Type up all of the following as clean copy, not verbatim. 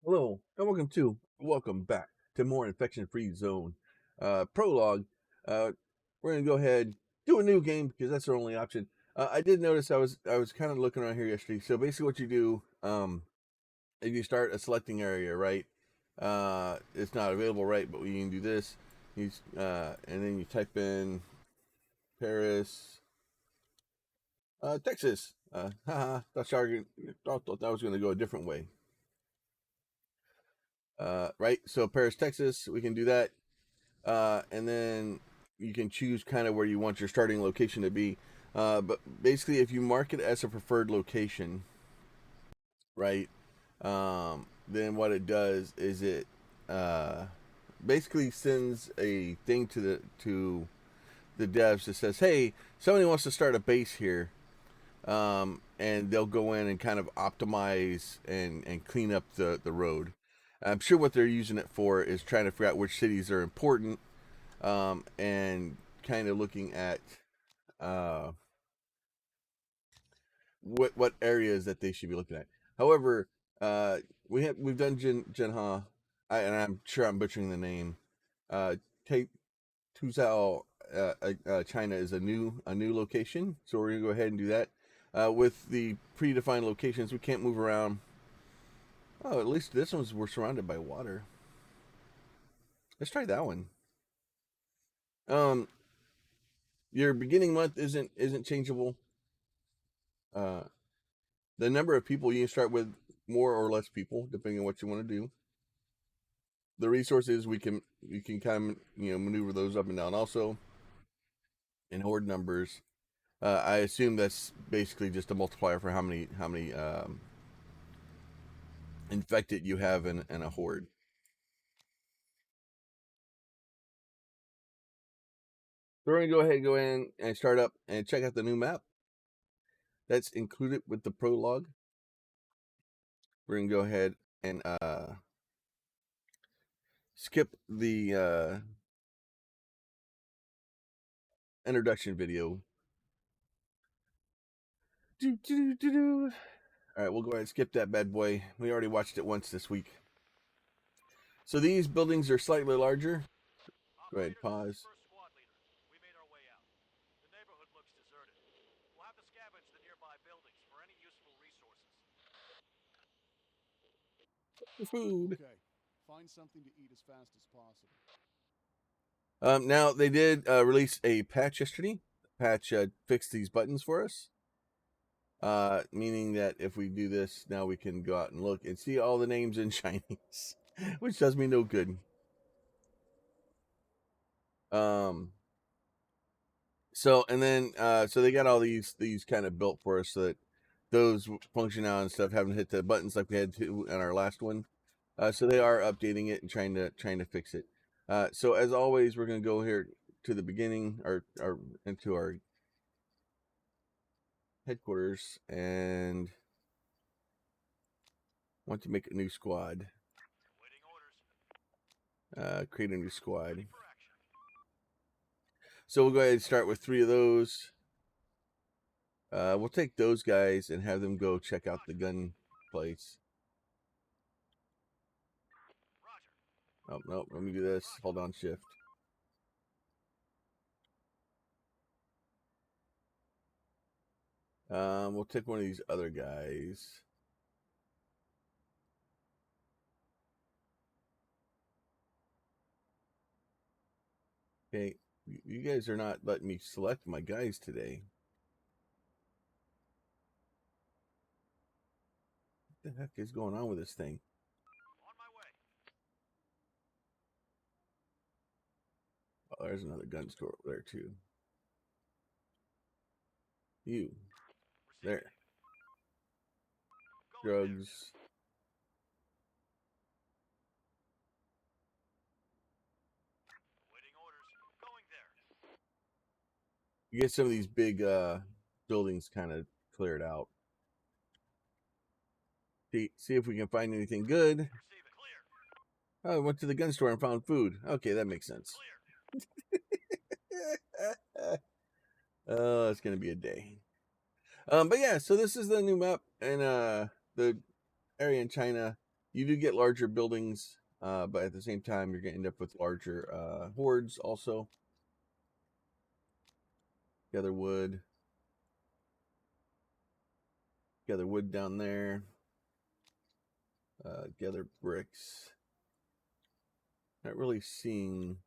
Hello, and welcome back to more infection-free zone. Prologue. We're gonna go ahead do a new game because that's our only option. I did notice I was kind of looking around here yesterday. So basically, what you do, if you start a selecting area, right? It's not available, right? But we can do this. And then you type in Paris, Texas. Thought that was gonna go a different way. Right? So Paris, Texas. We can do that. And then you can choose kind of where you want your starting location to be. But basically, if you mark it as a preferred location, right, then what it does is it basically sends a thing to the devs that says, "Hey, somebody wants to start a base here," and they'll go in and kind of optimize and clean up the road. I'm sure what they're using it for is trying to figure out which cities are important, and kind of looking at uh, what areas that they should be looking at. However, we've done Jinha, and I'm sure I'm butchering the name. Taizhou, China is a new location, so we're gonna go ahead and do that. With the predefined locations, we can't move around. Oh, at least this one's we're surrounded by water. Let's try that one. Um, your beginning month isn't changeable. Uh, the number of people you can start with more or less people depending on what you want to do. The resources you can kind of maneuver those up and down. Also, in horde numbers, I assume that's basically just a multiplier for how many infected you have in a horde. So we're gonna go in and start up and check out the new map that's included with the prologue. We're gonna go ahead and skip the introduction video. All right, we'll go ahead and skip that bad boy. We already watched it once this week. So these buildings are slightly larger. Go ahead, pause. Food. Okay. Find something to eat as fast as possible. Now they did release a patch yesterday. Patch fixed these buttons for us. Meaning that if we do this, now we can go out and look and see all the names in Chinese, which does me no good. Um, so and then so they got all these kind of built for us so that those function out and stuff haven't hit the buttons like we had to in our last one. So they are updating it and trying to fix it. So as always, we're gonna go here to the beginning or into our headquarters and want to make a new squad. Create a new squad. So we'll go ahead and start with 3 of those. We'll take those guys and have them go check out the gun place. Oh, no, let me do this. Hold on, shift. We'll take one of these other guys. Okay, you guys are not letting me select my guys today. What the heck is going on with this thing? Oh, there's another gun store over there too. You. There. Drugs. You get some of these big buildings kind of cleared out. See if we can find anything good. Oh, I went to the gun store and found food. Okay, that makes sense. Oh, it's gonna be a day. But yeah, so this is the new map and the area in China. you do get larger buildings, but at the same time, you're going to end up with larger hordes also. Gather wood. Gather wood down there. Gather bricks. Not really seeing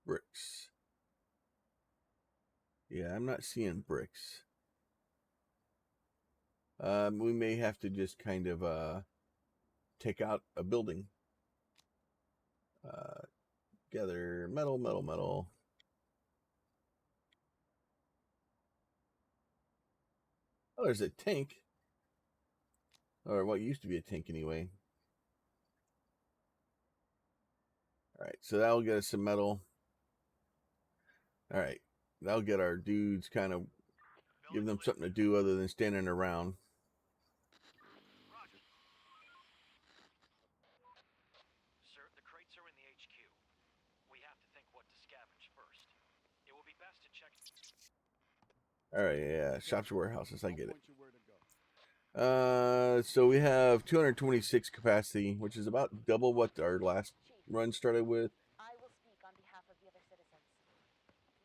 bricks. Yeah, I'm not seeing bricks. We may have to just kind of take out a building. Gather metal, metal, metal. Oh, there's a tank. Or what used to be a tank anyway. All right, so that'll get us some metal. All right, that'll get our dudes kind of, give them something to do other than standing around. Sir, the crates are in the HQ. We have to think what to scavenge first. It will be best to check. All right, yeah, shops, warehouses, I I'll get it. point you where to go. So we have 226 capacity, which is about double what our last run started with. I will speak on behalf of the other citizens.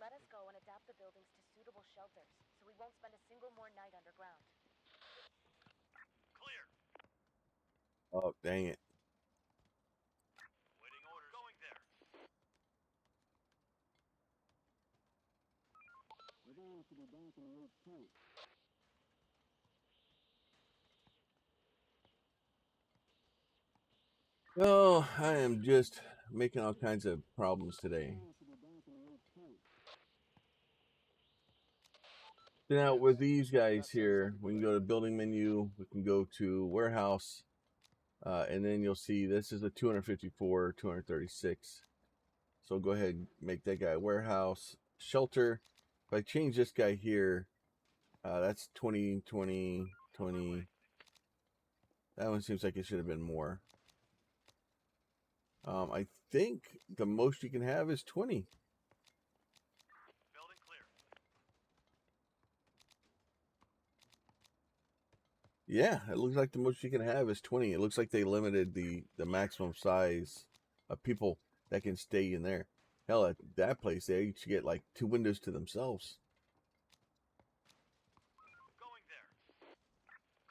Let us go and adapt the buildings to suitable shelters, so we won't spend a single more night underground. Clear. Oh, dang it. Waiting orders. Going there. We're going to have to go back and look too. Oh, I am just making all kinds of problems today. So now with these guys here, we can go to building menu, we can go to warehouse, and then you'll see this is a 254, 236. So go ahead and make that guy warehouse. Shelter, if I change this guy here, that's 20, 20, 20. That one seems like it should have been more. I think the most you can have is 20. Building clear. Yeah, it looks like the most you can have is 20. It looks like they limited the maximum size of people that can stay in there. Hell, at that place, they each get like 2 windows to themselves. Going there.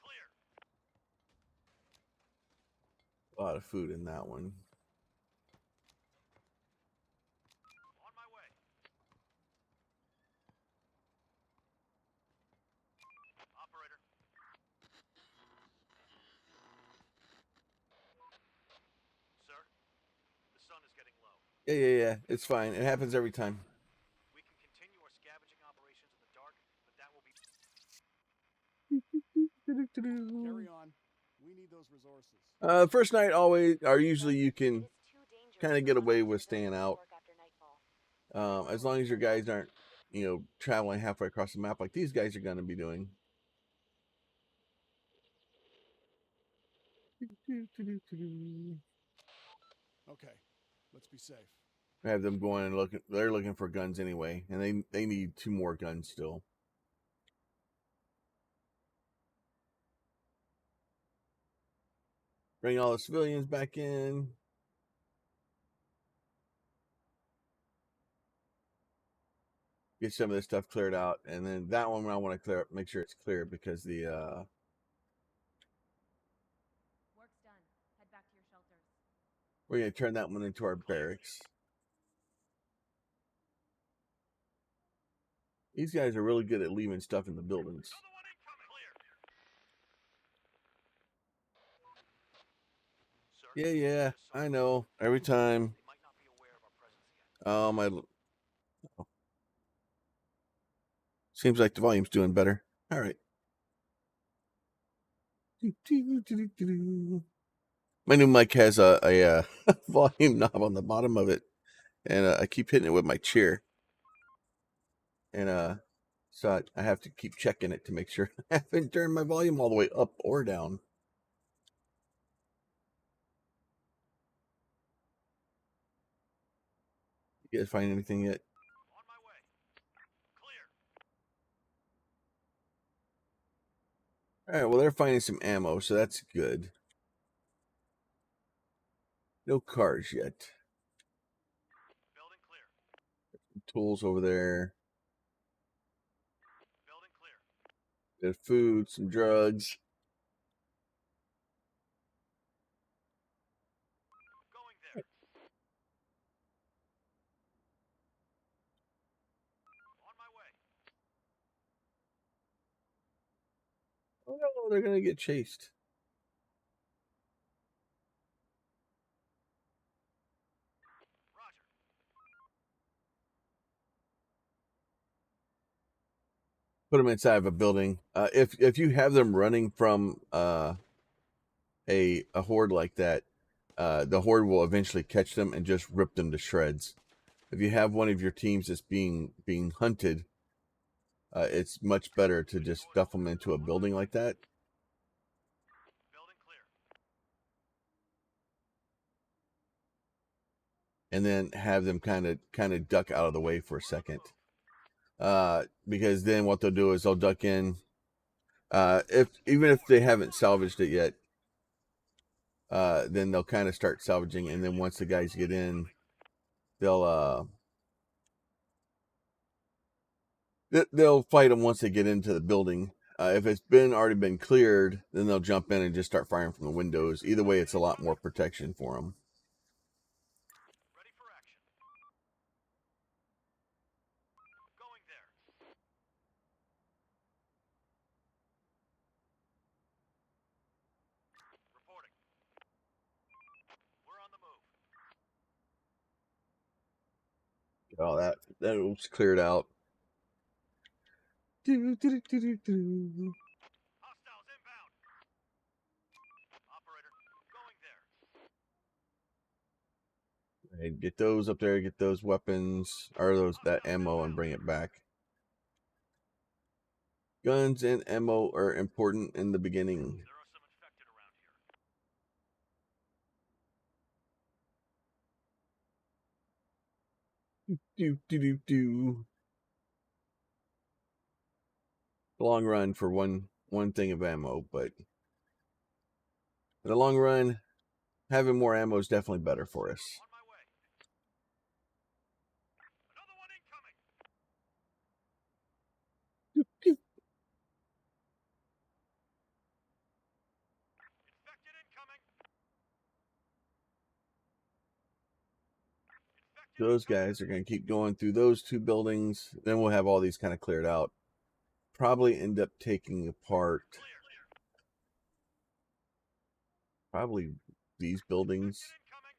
Clear. A lot of food in that one. On my way. Operator. Sir, the sun is getting low. Yeah. It's fine. It happens every time. We can continue our scavenging operations in the dark, but that will be. Carry on. We need those resources. First night always, or usually you can kind of get away with staying out. As long as your guys aren't, traveling halfway across the map like these guys are going to be doing. Okay, let's be safe. Have them going and looking. They're looking for guns anyway, and they need 2 more guns still. Bring all the civilians back in. Get some of this stuff cleared out, and then that one I want to clear up. Make sure it's clear because the Work's done. Head back to your shelters. we're gonna turn that one into our barracks. These guys are really good at leaving stuff in the buildings. Another one incoming. Clear. Sir, Yeah, I know. Every time. they might not be aware of our presence yet. Oh my! Seems like the volume's doing better. All right. My new mic has a volume knob on the bottom of it, and I keep hitting it with my chair, and so I have to keep checking it to make sure I haven't turned my volume all the way up or down. You guys find anything yet? On my way. Clear. All right, well, they're finding some ammo, so that's good. No cars yet. Building clear. Tools over there. Building clear. There's food, some drugs. Going there. On my way. Oh no, they're gonna get chased. Roger. Put them inside of a building. If you have them running from a horde like that, the horde will eventually catch them and just rip them to shreds. If you have one of your teams that's being hunted, it's much better to just stuff them into a building like that. Building clear. And then have them kind of duck out of the way for a second. Because then what they'll do is they'll duck in. If even if they haven't salvaged it yet, then they'll kind of start salvaging, and then once the guys get in, they'll they'll fight them once they get into the building. If it's already been cleared, then they'll jump in and just start firing from the windows. Either way, it's a lot more protection for them. Ready for action. Going there. Reporting. We're on the move. Oh, that was cleared out. Hostiles inbound. Operator, going there. Right, get those up there. Get those weapons or that ammo and bring it back. Guns and ammo are important in the beginning. There are some infected around here. Do. Long run for one thing of ammo, but in the long run, having more ammo is definitely better for us. On my way. Another one incoming. Infected incoming. Infected Those incoming. guys are going to keep going through those two buildings. Then we'll have all these kind of cleared out. Probably end up taking apart Clear. probably these buildings. Infected incoming.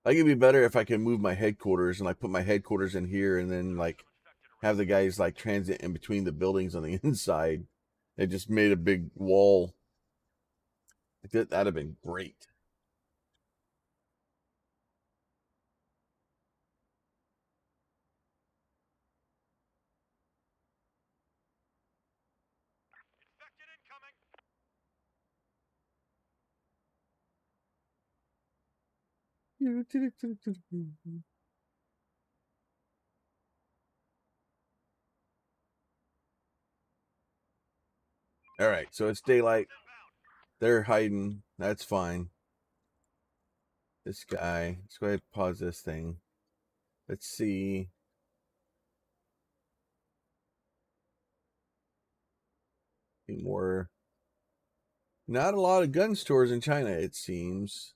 I think it'd be better if I can move my headquarters and like put my headquarters in here and then like have the guys like transit in between the buildings on the inside. They just made a big wall. That'd have been great. Infected incoming. All right, so it's daylight. Inbound. They're hiding. That's fine. This guy. Let's go ahead and pause this thing. Let's see. Any more. Not a lot of gun stores in China, it seems.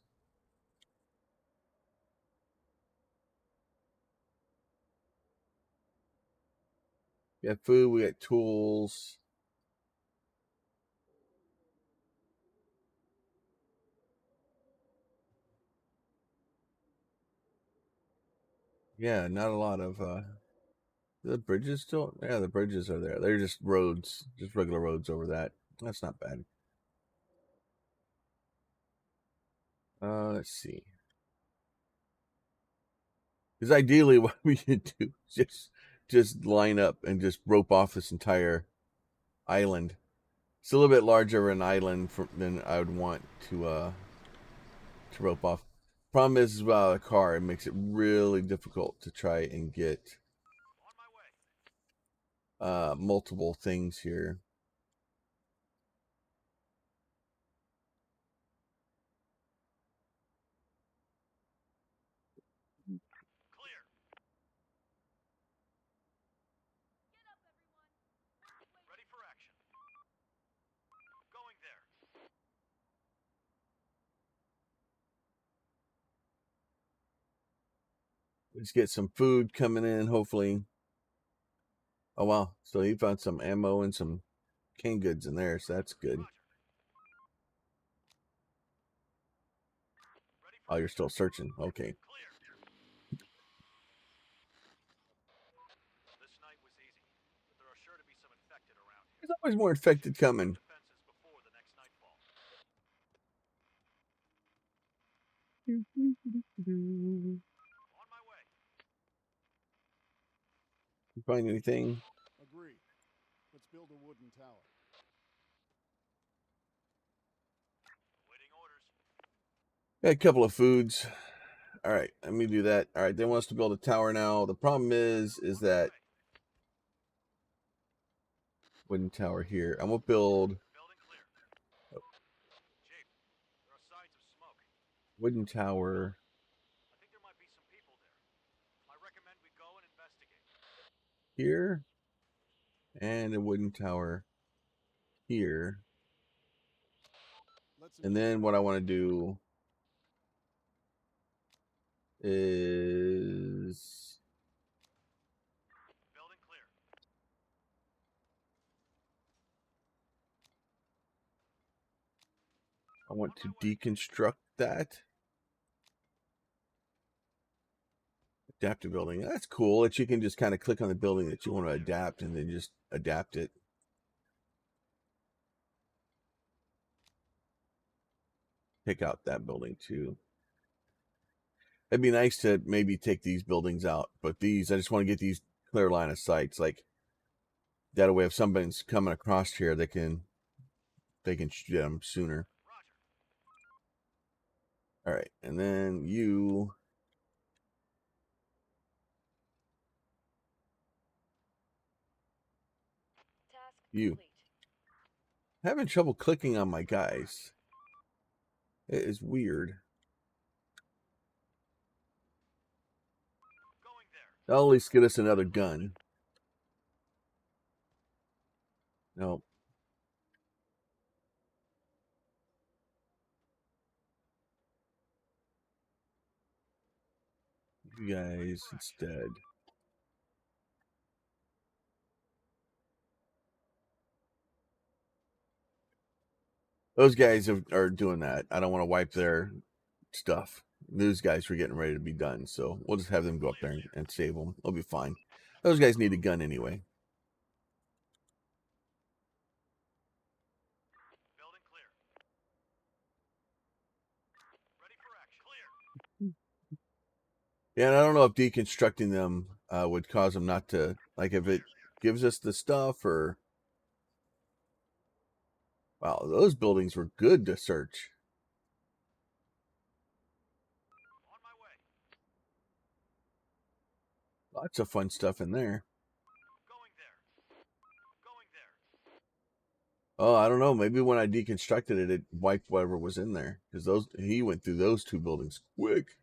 We got food, we got tools. Yeah, not a lot of the bridges still. Yeah, the bridges are there. They're just roads, just regular roads over that. That's not bad. Let's see. Because ideally, what we could do is just line up and just rope off this entire island. It's a little bit larger of an island than I would want to rope off. Problem is without a car, it makes it really difficult to try and get multiple things here. Clear. Ready for action. Going there. Let's get some food coming in, hopefully. Oh, wow. So he found some ammo and some canned goods in there, so that's good. Roger. Ready for Oh, you're still searching. Okay. clear. This night was easy, but there are sure to be some infected around here. There's always more infected coming. Defenses before the next nightfall. On my way. You find anything? Agreed. Let's build a wooden tower. Waiting orders. Got a couple of foods. All right, let me do that. All right, they want us to build a tower now. The problem is that wooden tower here. I'm gonna build Building clear. Chief, there are signs of smoke. wooden tower I think there might be some people there. I recommend we go and investigate. here and a wooden tower here. Let's And then what I want to do is Building clear. I want to deconstruct that. Adapt a building. That's cool that you can just kind of click on the building that you want to adapt and then just adapt it. Pick out that building too. It'd be nice to maybe take these buildings out, but these, I just want to get these clear line of sights. Like that way, if somebody's coming across here, they can shoot them sooner. Roger. All right, and then you. Task You. complete. Having trouble clicking on my guys. It is weird. Going there. That'll at least get us another gun. No. You guys instead. Those guys are doing that. I don't want to wipe their stuff. Those guys were getting ready to be done, so we'll just have them go up there and save them. They'll be fine. Those guys need a gun anyway. Building clear. Ready for action. Clear. Yeah, and I don't know if deconstructing them would cause them not to, like, if it gives us the stuff or. Wow, those buildings were good to search. On my way. Lots of fun stuff in there. Going there. Going there. Oh, I don't know. Maybe when I deconstructed it, it wiped whatever was in there because he went through those two buildings quick.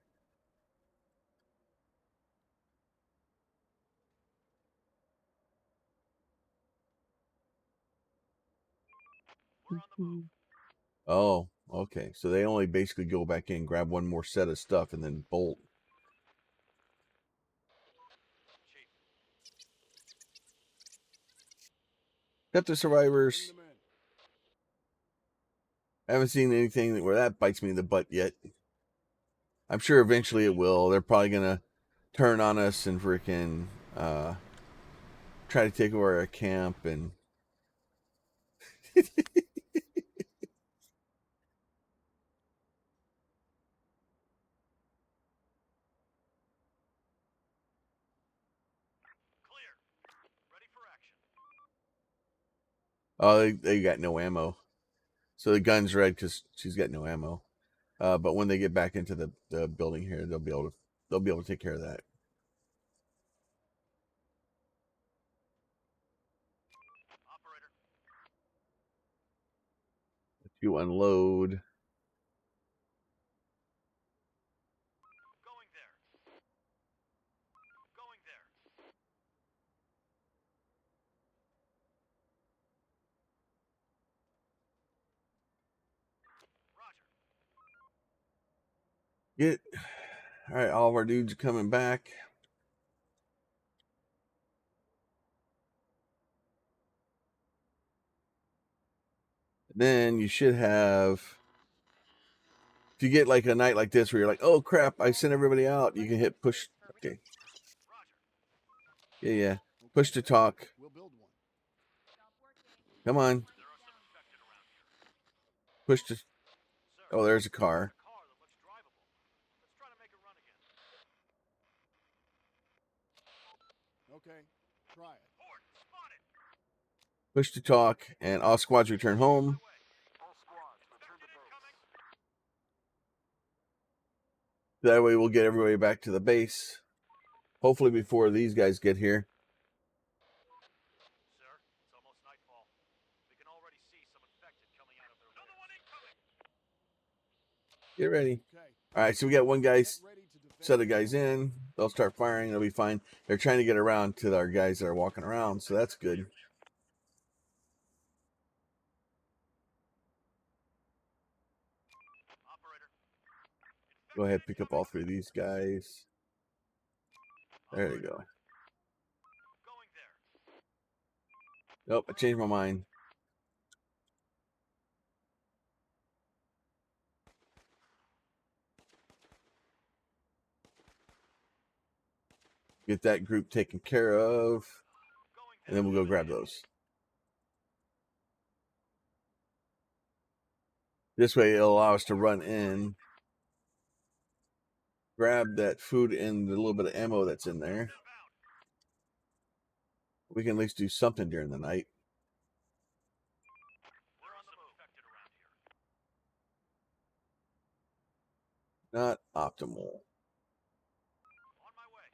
We're on the move. Oh, okay. So they only basically go back in, grab one more set of stuff, and then bolt. Chief. Got the bring survivors. them in. I haven't seen anything where that bites me in the butt yet. I'm sure eventually it will. They're probably gonna turn on us and freaking try to take over our camp and. Clear. Ready for action. Oh, they got no ammo. So the gun's red because she's got no ammo. But when they get back into the building here, they'll be able to take care of that. You unload. Going there. Going there. Roger. Get. All right, all of our dudes are coming back. Then you should have. If you get like a night like this where you're like, oh crap, I sent everybody out, you can hit push. Okay. Roger. Yeah. Push to talk. We'll build one. Come on. There are some infected around here. Push to. Sir, Oh, there's a car. a car that looks drivable. Let's try to make it run again. Okay, try it. Horde, spotted. Push to talk, and all squads return home. All squads, return to base. That way we'll get everybody back to the base. Hopefully before these guys get here. Sir, it's almost nightfall. We can already see some infected coming out of their Another one incoming. Get ready. Okay. All right, so we got one guy Get ready to defend set of guys in. They'll start firing. They'll be fine. They're trying to get around to our guys that are walking around, so that's good. Operator. Go ahead, pick up all three of these guys. There you go. Going there. Nope, I changed my mind. Get that group taken care of, and then we'll go grab those. This way it'll allow us to run in, grab that food and the little bit of ammo that's in there. We can at least do something during the night. We're on the move. Infected around here. Not optimal. On my way.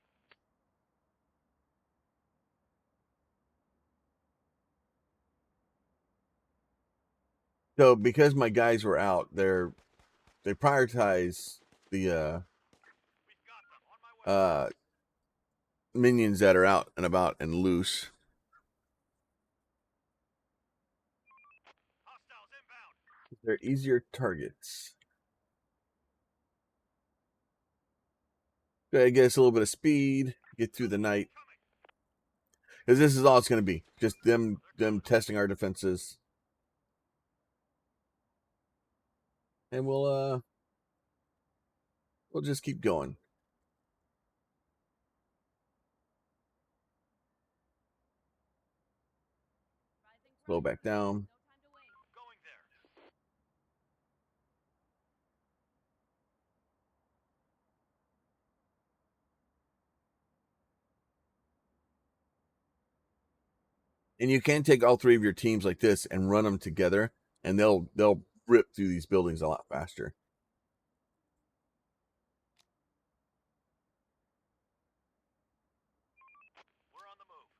So because my guys were out, they prioritize the We've got them. On my way. minions that are out and about and loose. Hostiles inbound. They're easier targets. Go ahead, get us a little bit of speed, get through the night. Because this is all it's going to be. Just them testing our defenses. And we'll just keep going. Slow back down. Going there. And you can take all three of your teams like this and run them together, and they'll rip through these buildings a lot faster. We're on the move.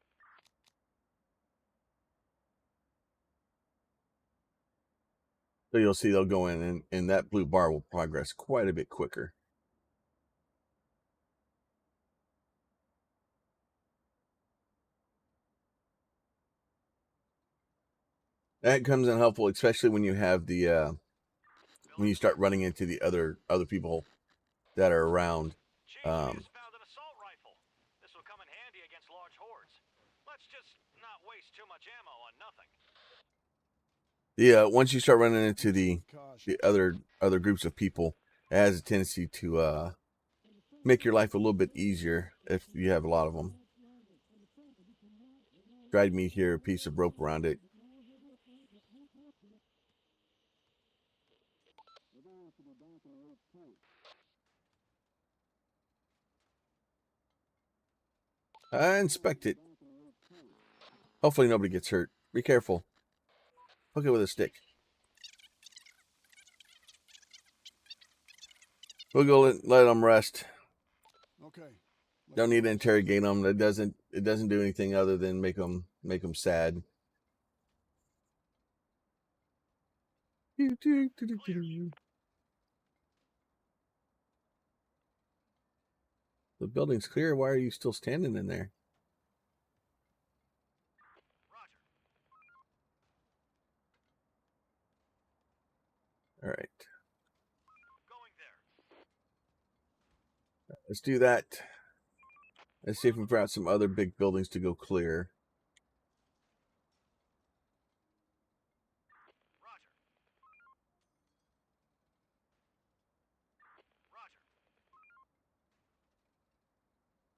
So you'll see they'll go in, and that blue bar will progress quite a bit quicker. That comes in helpful, especially when you have the when you start running into the other people that are around. Chief, we just found an assault rifle. This will come in handy against large hordes. Let's just not waste too much ammo on nothing. Once you start running into the other groups of people, it has a tendency to make your life a little bit easier if you have a lot of them. Dried meat here, a piece of rope around it. Inspect it. Hopefully nobody gets hurt. Be careful. Hook it with a stick. We'll go let them rest. Okay. Don't need to interrogate them. It doesn't do anything other than make them sad. The building's clear. Why are you still standing in there? Roger. All right. Going there. Let's do that. Let's see if we can figure out some other big buildings to go clear. Roger. Roger.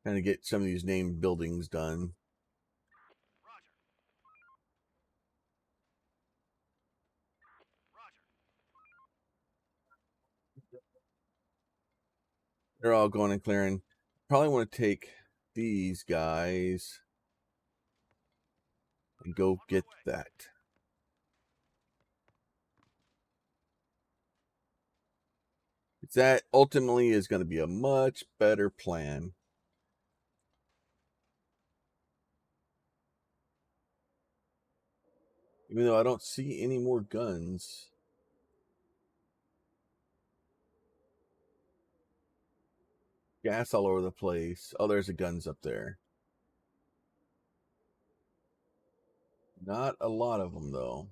Kind of get some of these named buildings done. Roger. Roger. They're all going and clearing. Probably want to take these guys and go get that. That ultimately is going to be a much better plan. Even though I don't see any more guns. Gas all over the place. Oh, there's the guns up there. Not a lot of them, though.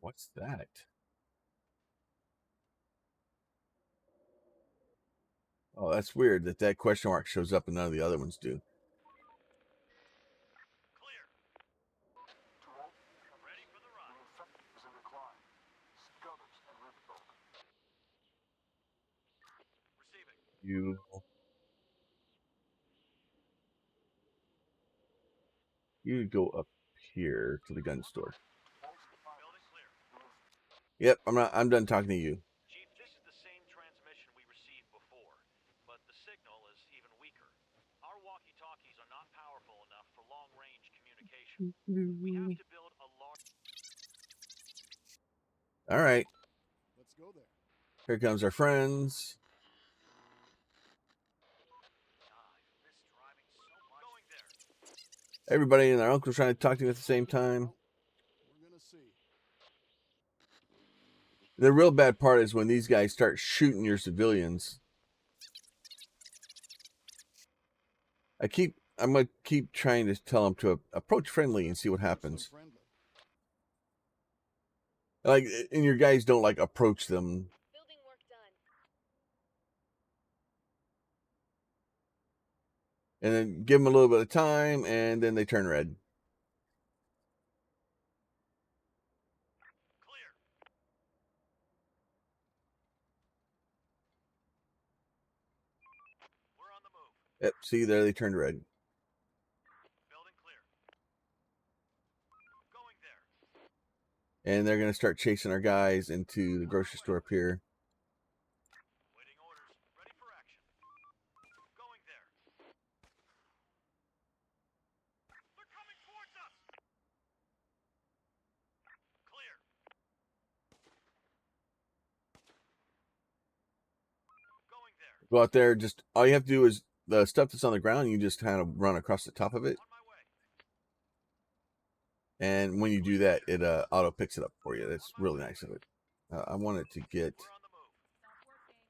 What's that? Oh, that's weird that that question mark shows up and none of the other ones do. Clear. Ready for the ride. Receiving. You go up here to the gun store. Building clear. Yep, I'm done talking to you. Chief, this is the same transmission we received before, but the signal is even weaker. Our walkie-talkies are not powerful enough for long-range communication. We have to build a large... All right. Let's go there. Here comes our friends. Miss driving so much. Going there. Everybody and their uncle trying to talk to you at the same time. We're gonna see. The real bad part is when these guys start shooting your civilians. I'm gonna keep trying to tell them to approach friendly and see what happens. Like, and your guys don't like approach them. Building work done. And then give them a little bit of time, and then they turn red. Clear. We're on the move. Yep, see there, they turned red. Building clear. Going there. And they're gonna start chasing our guys into the grocery store up here. Waiting orders. Ready for action. Going there. They're coming towards us. Clear. Going there. Go out there, just all you have to do is the stuff that's on the ground, you just kind of run across the top of it. On my way. And when you do that, it auto picks it up for you. That's really nice of it. I want it to get We're on the move.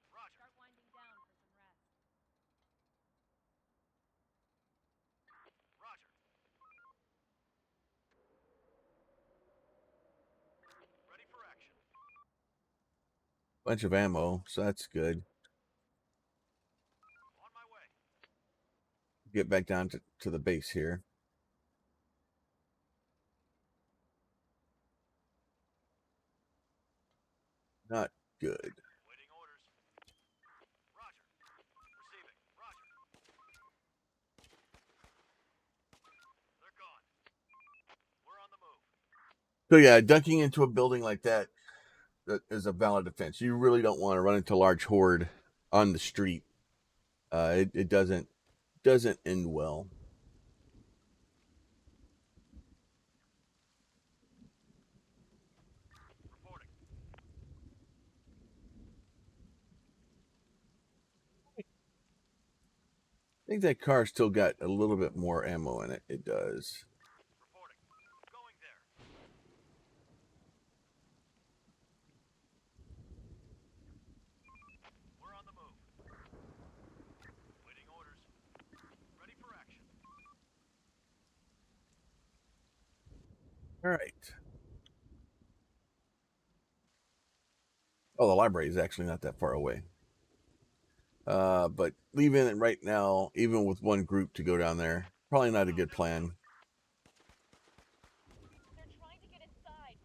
Stop working. Roger. Start winding down for some rest. Roger. Ready for action. a bunch of ammo, so that's good. On my way. Get back down to the base here. Not good. Waiting orders. Roger. Receiving. Roger. They're gone. We're on the move. So yeah, dunking into a building like that is a valid defense. You really don't want to run into a large horde on the street. It doesn't end well. Reporting. I think that car still got a little bit more ammo in it. It does. Reporting. Going there. All right. Oh, the library is actually not that far away. But leaving it right now, even with one group to go down there, probably not a good plan. They're trying to get inside.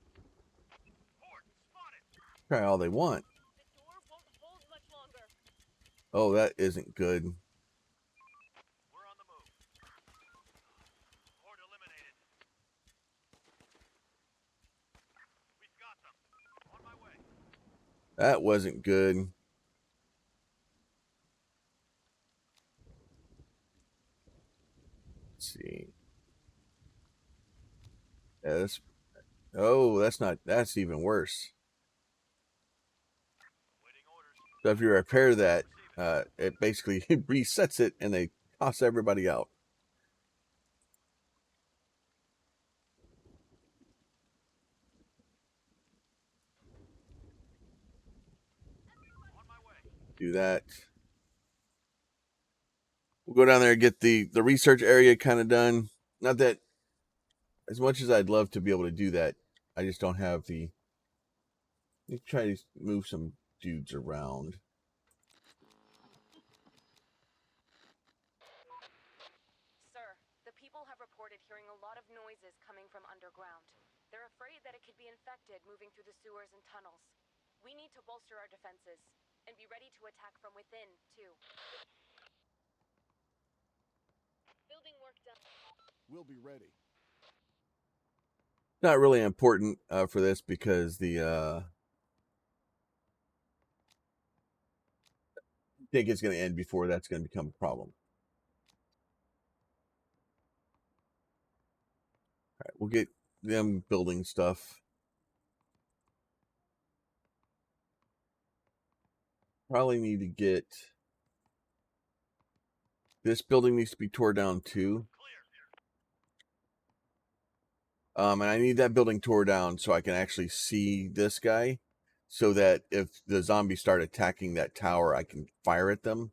Horde, spotted! Try all they want. The door won't hold much longer. Oh, that isn't good. We're on the move. Horde eliminated. We've got them. On my way. That wasn't good. Let's see. Yeah, oh, that's even worse. Waiting orders. So if you repair that, it basically resets it and they toss everybody out. On my way. Do that. We'll go down there and get the research area kind of done. Not that as much as I'd love to be able to do that, I just don't have the. Let me try to move some dudes around. Sir, the people have reported hearing a lot of noises coming from underground. They're afraid that it could be infected moving through the sewers and tunnels. We need to bolster our defenses and be ready to attack from within, too. Building work done. We'll be ready. Not really important for this because the I think it's going to end before that's going to become a problem. All right, we'll get them building stuff. Probably need to get this building needs to be tore down too. And I need that building tore down so I can actually see this guy, so that if the zombies start attacking that tower, I can fire at them.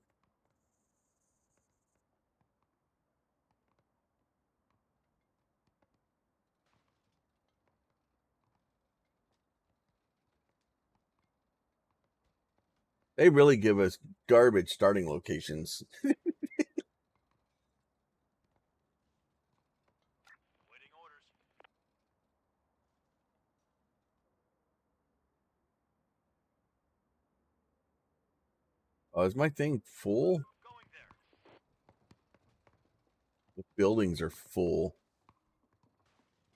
They really give us garbage starting locations. Waiting orders. Is my thing full? Going there. The buildings are full.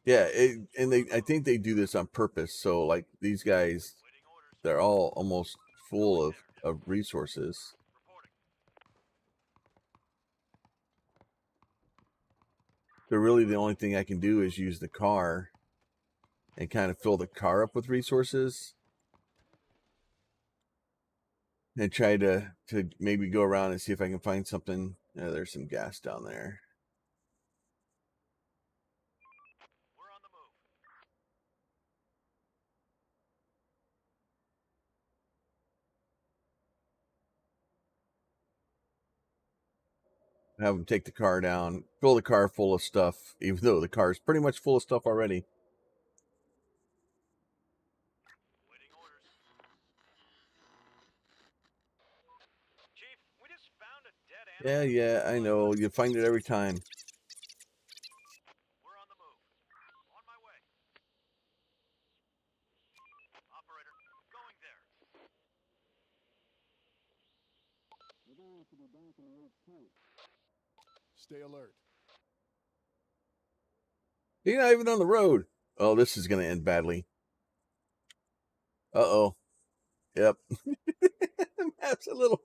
Yeah, I think they do this on purpose. So like these guys, Waiting orders. they're all almost full of resources. Reporting. So really the only thing I can do is use the car and kind of fill the car up with resources and try to maybe go around and see if I can find something. There's some gas down there. We're on the move. Have them take the car down, fill the car full of stuff, even though the car is pretty much full of stuff already. Waiting orders. Chief, we just found a dead animal. Yeah, I know. You find it every time. We're on the move. On my way. Operator, going there. Stay alert. You're not even on the road. Oh, this is going to end badly. Uh-oh. Yep. Map's a little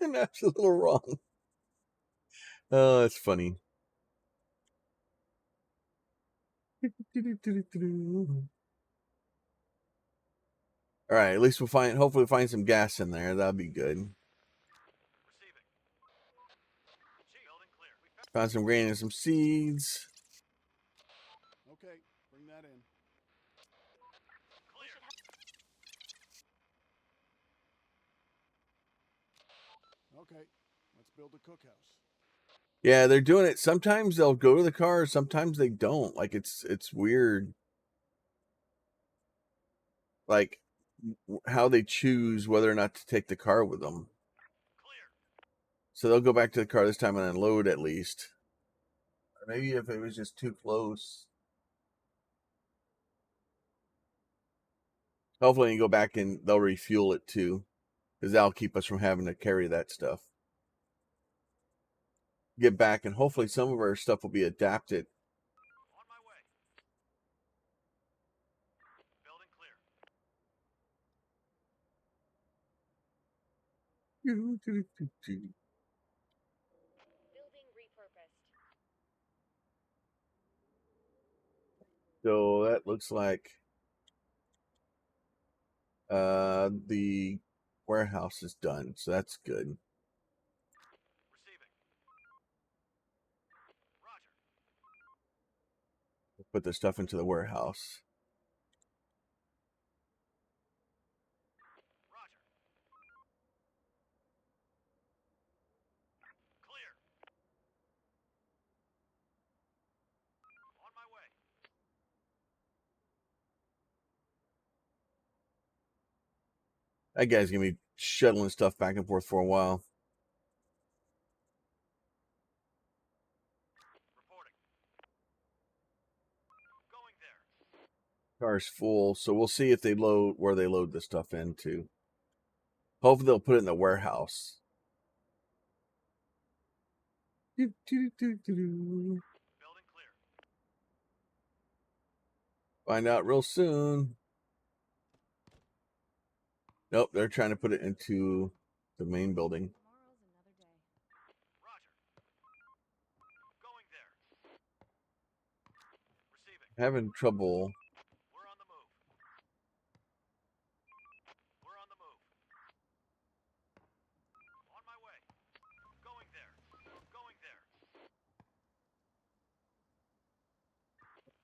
map's a little wrong. Oh, it's funny. All right, at least hopefully find some gas in there. That'll be good. Receiving. Building clear. We Found some grain and some seeds. Okay, bring that in. clear. Okay, let's build a cookhouse. Yeah, they're doing it. Sometimes they'll go to the car, sometimes they don't. Like it's weird. Like how they choose whether or not to take the car with them. Clear. So they'll go back to the car this time and unload at least. Or maybe if it was just too close. Hopefully, you go back and they'll refuel it too, because that'll keep us from having to carry that stuff. Get back, and hopefully, some of our stuff will be adapted. On my way. Building clear. Building repurposed. So that looks like the warehouse is done. So that's good. Receiving. Roger. We'll put the stuff into the warehouse. Roger. Clear. On my way. That guy's gonna be shuttling stuff back and forth for a while. Reporting. Going there. Car's full, so we'll see if they load where they load the stuff into. Hopefully, they'll put it in the warehouse. Building clear. Find out real soon. Nope, they're trying to put it into the main building. Tomorrow's another day. Roger. Going there. Receiving. Having trouble. We're on the move. We're on the move. On my way. Going there. Going there.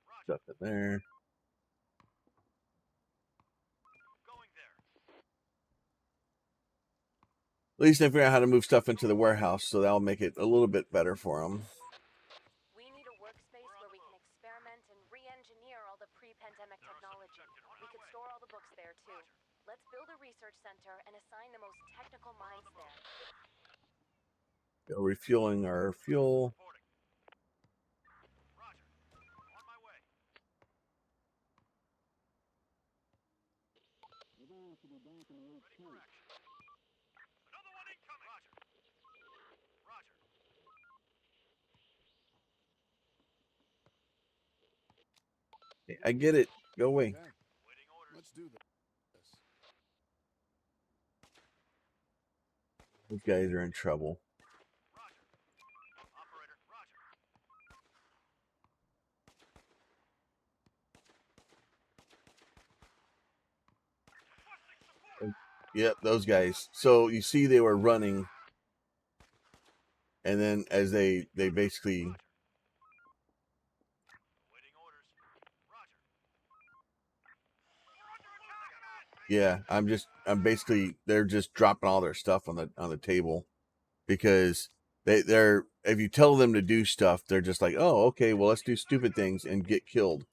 Roger. Stuff in there. Going there. At least they figure out how to move stuff into the warehouse, so that'll make it a little bit better for them. We need a workspace where we can experiment and re-engineer all the pre-pandemic technology. We could store all the books there too. Let's build a research center and assign the most technical minds there. Go refueling our fuel. Reporting. Roger. On my way. Ready for action. Another one incoming. Roger. Roger. I get it. Go away. Okay, Waiting orders. let's do this. These guys are in trouble. Roger. Operator. Roger. Requesting support. Yep, those guys. So you see they were running, and then as they basically, Roger. Waiting orders. Roger. We're under attack. I'm basically they're just dropping all their stuff on the table, because they're if you tell them to do stuff, they're just like, oh, okay, well, let's do stupid things and get killed.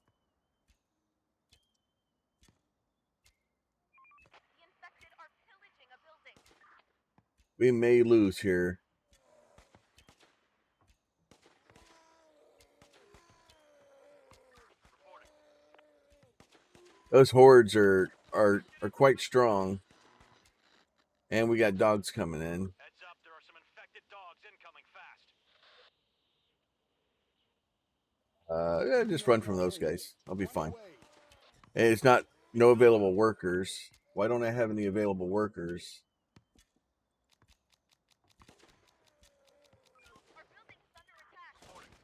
The infected are pillaging a building. We may lose here. Reporting. Those hordes are quite strong, and we got dogs coming in. Heads up, there are some infected dogs incoming fast. Yeah, just run from those guys. I'll be fine. And it's not no available workers. Why don't I have any available workers? Our building's under attack. Reporting.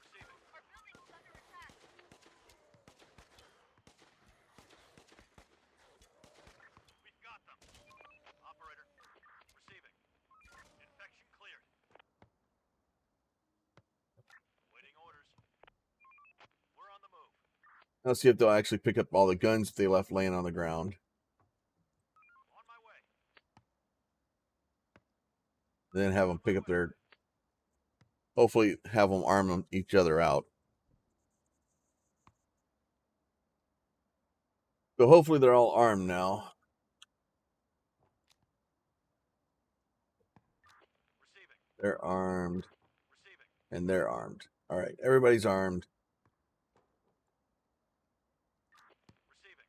Receiving. Our building's under attack. We've got them. Operator. Receiving. Infection cleared. Waiting orders. We're on the move. I'll see if they'll actually pick up all the guns they left laying on the ground. On my way. and then have them pick up their. Hopefully, have them arm each other out. So hopefully they're all armed now. Receiving. They're armed, Receiving. and they're armed. All right, everybody's armed. Receiving.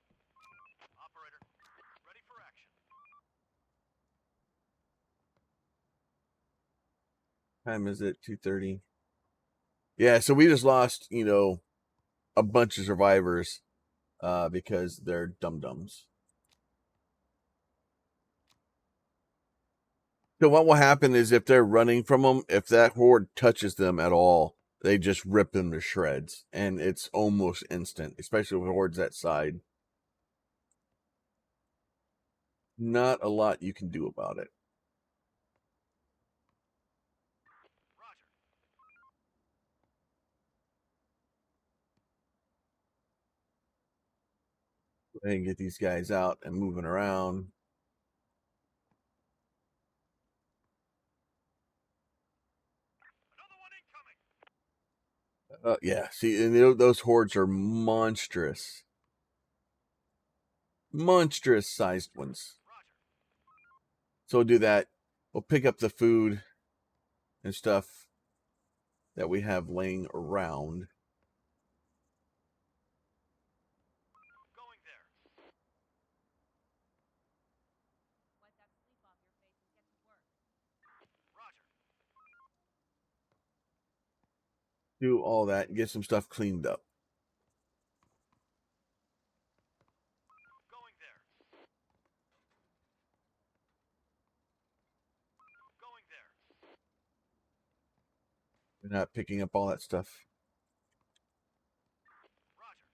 Operator, ready for action. Time is it? 2:30. Yeah, so we just lost, a bunch of survivors because they're dum-dums. So what will happen is if they're running from them, if that horde touches them at all, they just rip them to shreds, and it's almost instant, especially with hordes that side. Not a lot you can do about it. Roger. Go ahead and get these guys out and moving around. Another one incoming. Yeah, see, and those hordes are monstrous. Monstrous sized ones. Roger. So we'll do that. We'll pick up the food and stuff that we have laying around. Going there. Roger. Do all that and get some stuff cleaned up. Going there. Going there. We're not picking up all that stuff. Roger.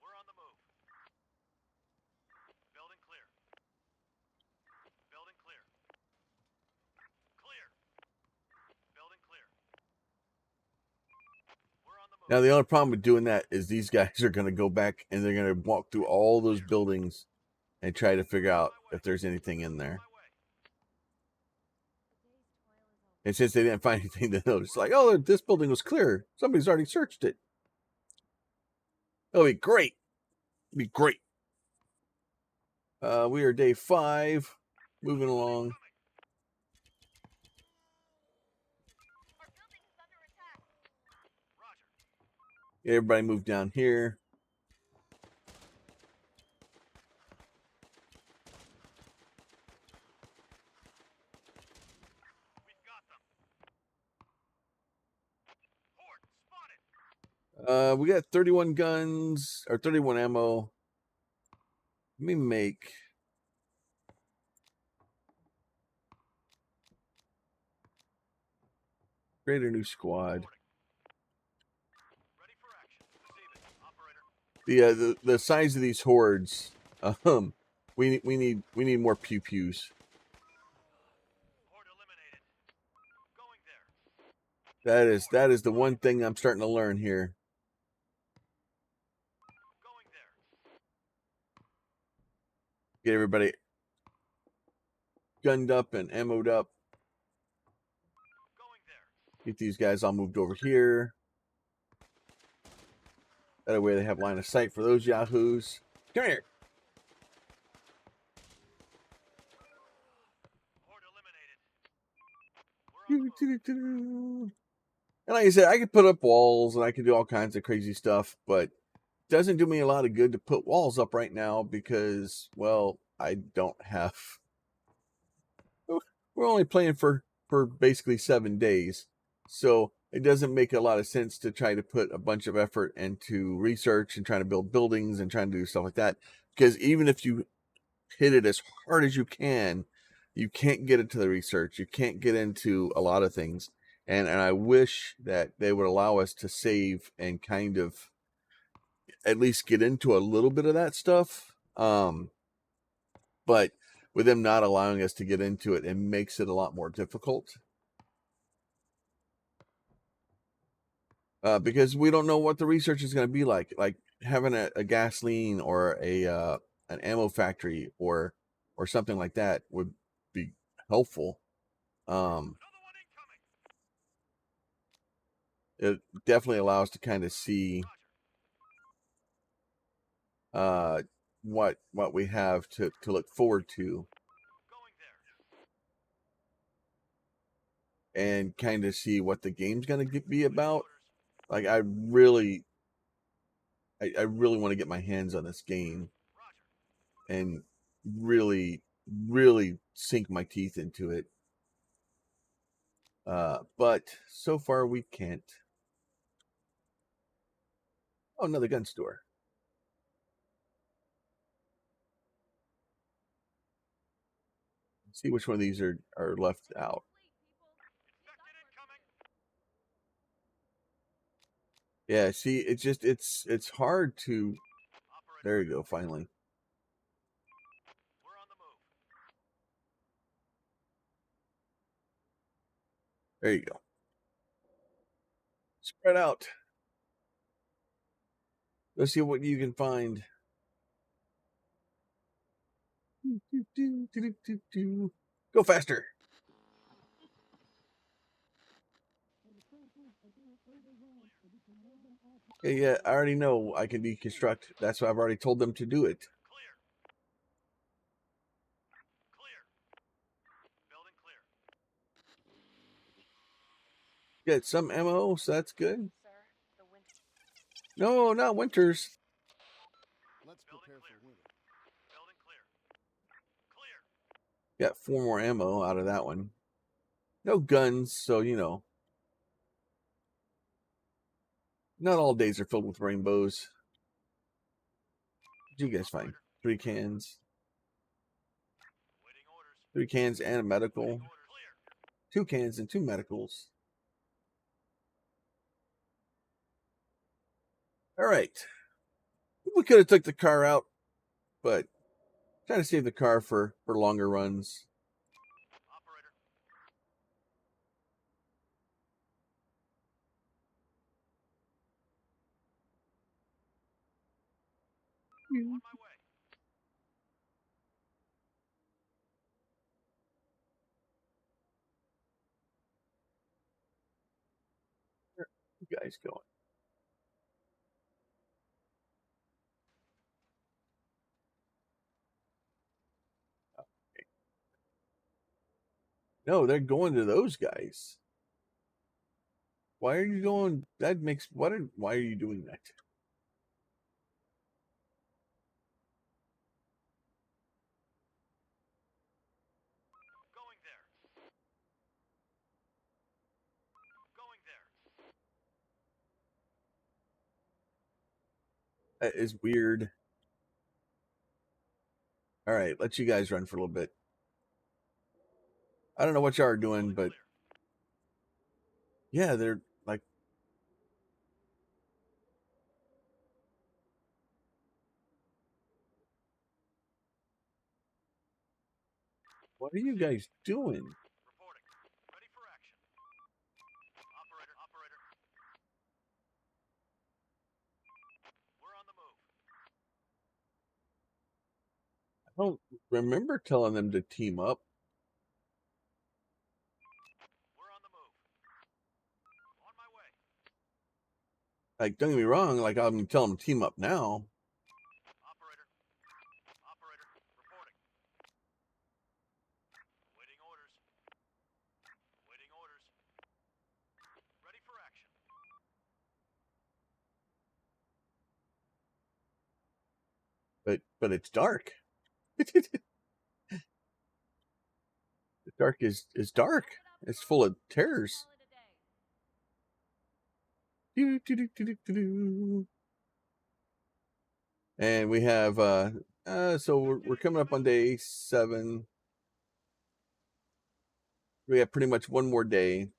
We're on the move. Building clear. Building clear. Clear. Building clear. We're on the move. Now, the only problem with doing that is these guys are going to go back and they're going to walk through all those buildings and try to figure out if there's anything in there. And since they didn't find anything, to notice, like, oh, this building was clear. Somebody's already searched it. That'll be great. It'll be great. We are day 5, moving along. Our building is under attack. Roger. Get everybody move down here. We've got them. Horde spotted. We got 31 guns or 31 ammo. Let me make create a new squad. Ready for action. Receiving. Operator. The size of these hordes. We need more pew pews. Horde eliminated. Going there. That is the one thing I'm starting to learn here. Going there. Get everybody gunned up and ammoed up. Going there. Get these guys all moved over here. That way they have line of sight for those yahoos. Come here. Horde eliminated. We're on the move. And like I said, I could put up walls and I could do all kinds of crazy stuff, but it doesn't do me a lot of good to put walls up right now because, well, I don't have. We're only playing for basically 7 days, so it doesn't make a lot of sense to try to put a bunch of effort into research and trying to build buildings and trying to do stuff like that. Because even if you hit it as hard as you can't get into the research. You can't get into a lot of things. And I wish that they would allow us to save and kind of at least get into a little bit of that stuff. But with them not allowing us to get into it, it makes it a lot more difficult. Because we don't know what the research is going to be like having a gasoline or a an ammo factory or something like that would be helpful. It definitely allows to kind of see what we have to look forward to, and kind of see what the game's going to be about. Like I really want to get my hands on this game and really sink my teeth into it. But so far we can't. Oh, another gun store. Let's see which one of these are left out. Yeah, see, it's just it's hard to. There you go, finally. There you go. Spread out. Let's see what you can find. Go faster. Yeah, I already know I can deconstruct. That's why I've already told them to do it. Get some ammo, so that's good. Sir, the winter. No, not Winters. Let's prepare for winter. Got 4 more ammo out of that one. No guns, so you know. Not all days are filled with rainbows. What did you guys find? 3 cans. 3 cans and a medical. 2 cans and 2 medicals. All right. We could have took the car out, but trying to save the car for longer runs. Where are you guys going? No, they're going to those guys. Why are you going? That makes why are you doing that? That is weird. All right, let you guys run for a little bit. I don't know what y'all are doing, but yeah, they're like, what are you guys doing? I don't remember telling them to team up. Like, don't get me wrong. Like, I'm telling them to team up now. But it's dark. The dark is dark. It's full of terrors. And we have so we're coming up on day 7. We have pretty much one more day.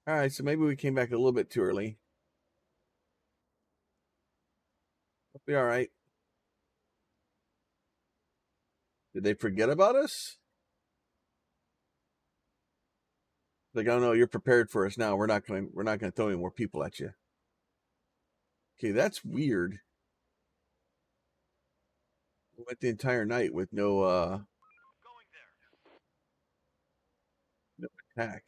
All right, so maybe we came back a little bit too early. We'll be all right. Did they forget about us? Like, oh no, you're prepared for us now. We're not gonna throw any more people at you. Okay, that's weird. We went the entire night with no Going there. no attack.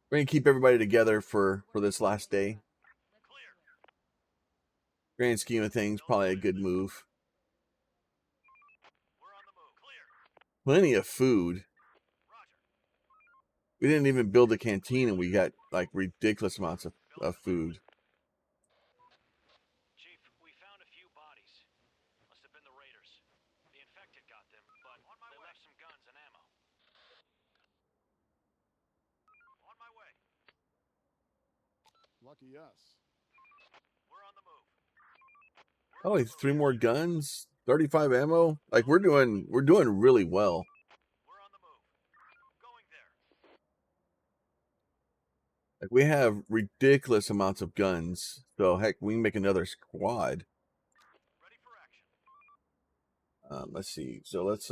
We're gonna keep everybody together for this last day. Clear. Grand scheme of things, probably a good move. We're on the move. Clear. Plenty of food. Roger. We didn't even build a canteen, and we got like ridiculous amounts of food. Chief, we found a few bodies. Must have been the raiders. The infected got them, but they left some guns and ammo. On my way. Lucky us. We're on the move. Oh, 3 more guns, 35 ammo. Like we're doing really well. We're on the move. Going there. Like we have ridiculous amounts of guns. So heck, we can make another squad. Ready for action. Let's see. So let's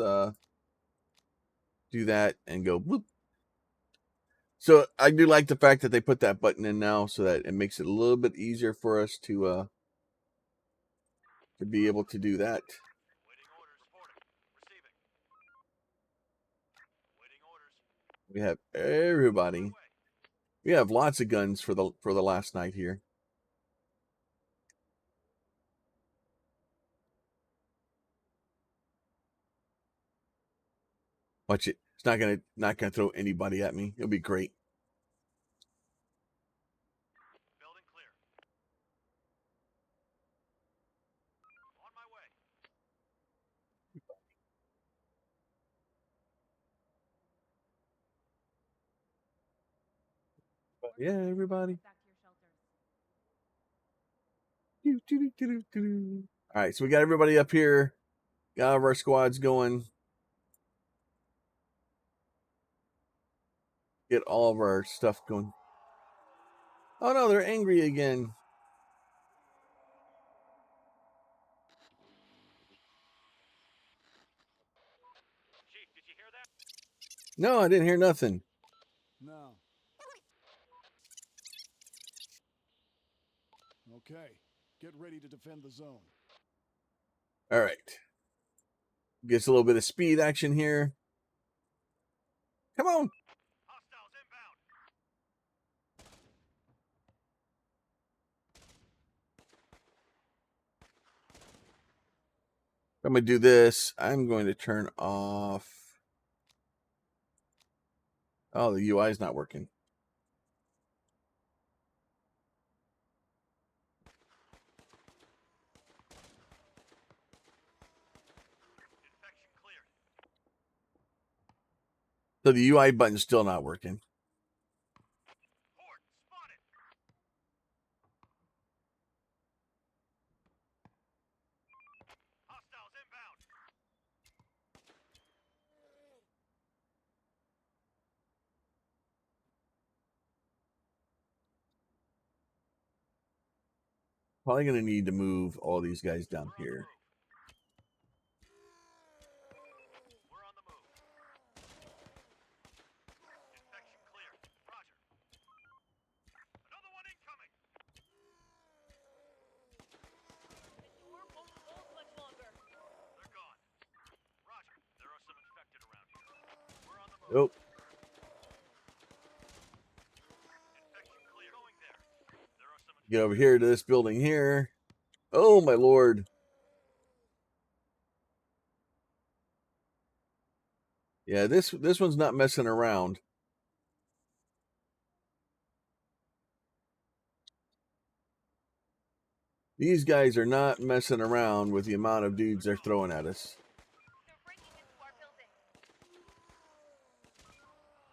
do that and go whoop. So I do like the fact that they put that button in now, so that it makes it a little bit easier for us to be able to do that. Waiting orders. Reporting. Receiving. Waiting orders. We have everybody. We have lots of guns for the last night here. Watch it. It's not gonna throw anybody at me. It'll be great. Building clear. On my way. Yeah, everybody. Back to your shelters. All right, so we got everybody up here. Got all of our squads going. Get all of our stuff going. Oh no, they're angry again. Chief, did you hear that? No, I didn't hear nothing. No. Okay. Get ready to defend the zone. All right. Gets a little bit of speed action here. Come on. Hostiles inbound. I'm going to do this. I'm going to turn off. Oh, the UI is not working. Infection cleared. So the UI button's still not working. Horde spotted. Hostiles inbound. Probably going to need to move all these guys down here. We're on the move. Infection cleared. Roger. Another one incoming. The door won't hold much longer. They're gone. Roger. There are some infected around here. We're on the move. Nope. Infection clear. Going there. There are some. Get over here to this building here. Oh, my Lord. Yeah, this one's not messing around. These guys are not messing around with the amount of dudes they're throwing at us. They're breaking into our building.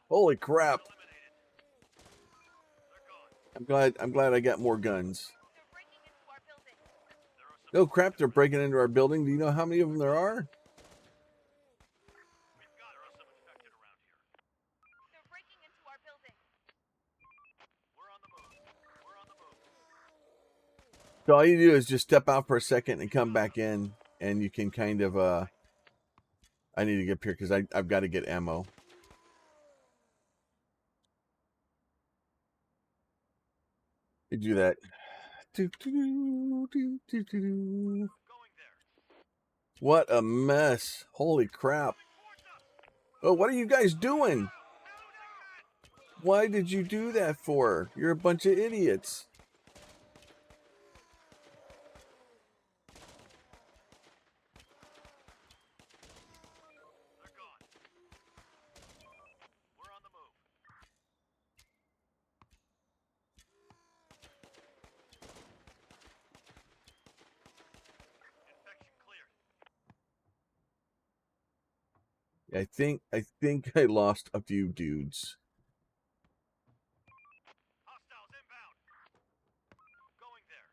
Holy crap. Eliminated. They're gone. I'm glad I got more guns. They're breaking into our building. There are some. No crap, they're breaking into our building. Do you know how many of them there are? We've got. There are some infected around here. They're breaking into our building. We're on the move. We're on the move. So all you do is just step out for a second and come back in, and you can kind of I need to get up here because I've got to get ammo. You do that. What a mess. Holy crap. Oh, what are you guys doing? Why did you do that for? You're a bunch of idiots. They're gone. We're on the move. Infection cleared. I think I lost a few dudes. Hostiles inbound. Going there.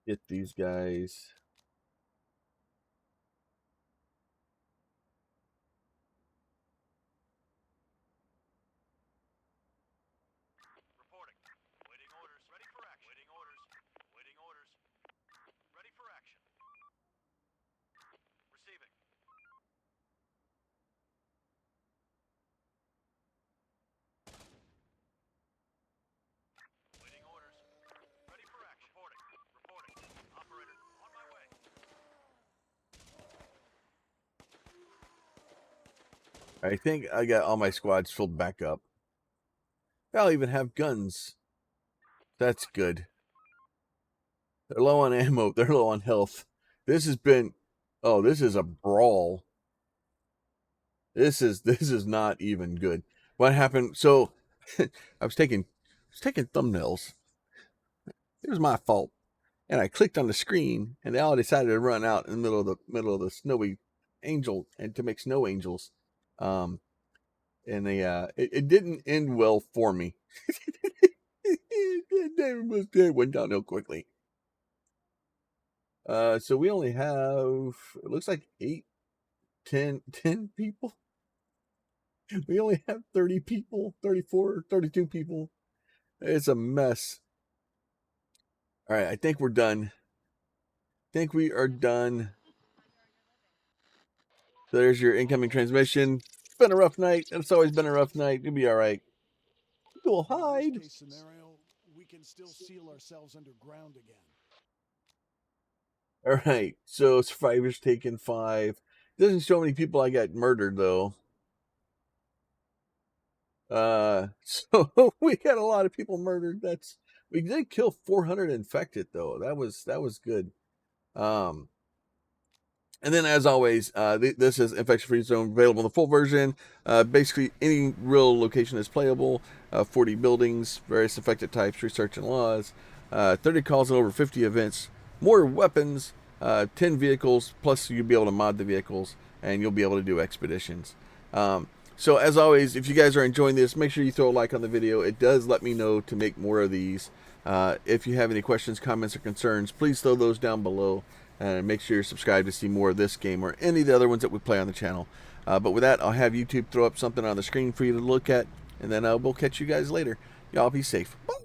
Get these guys. Reporting. Waiting orders. Ready for action. Waiting orders. Waiting orders. Ready for action. Receiving. Waiting orders. Ready for action. Reporting. Reporting. Operator, on my way. I think I got all my squads filled back up. I'll even have guns. That's good. They're low on ammo. They're low on health. This has been... Oh, this is a brawl. This is not even good. What happened? So I was taking thumbnails. It was my fault. And I clicked on the screen, and they all decided to run out in the middle of the snowy angel and to make snow angels. And they it didn't end well for me. It went downhill quickly. So we only have, it looks like 10 people. We only have 30 people, 34, 32 people. It's a mess. All right, I think we're done. I think we are done. So there's your incoming transmission. It's been a rough night. It's always been a rough night. You'll be all right. You'll hide. Worst case scenario, we can still seal ourselves underground again. All right. So survivors taken 5. Doesn't show how many people I got murdered though. So we got a lot of people murdered. We did kill 400 infected though. That was good. And then, as always, this is Infection Free Zone, available in the full version. Basically, any real location is playable. 40 buildings, various infected types, research and laws, 30 calls and over 50 events, more weapons, 10 vehicles, plus you'll be able to mod the vehicles, and you'll be able to do expeditions. So, as always, if you guys are enjoying this, make sure you throw a like on the video. It does let me know to make more of these. If you have any questions, comments, or concerns, please throw those down below. And make sure you're subscribed to see more of this game or any of the other ones that we play on the channel. But with that, I'll have YouTube throw up something on the screen for you to look at. And then we'll catch you guys later. Y'all be safe. Bye.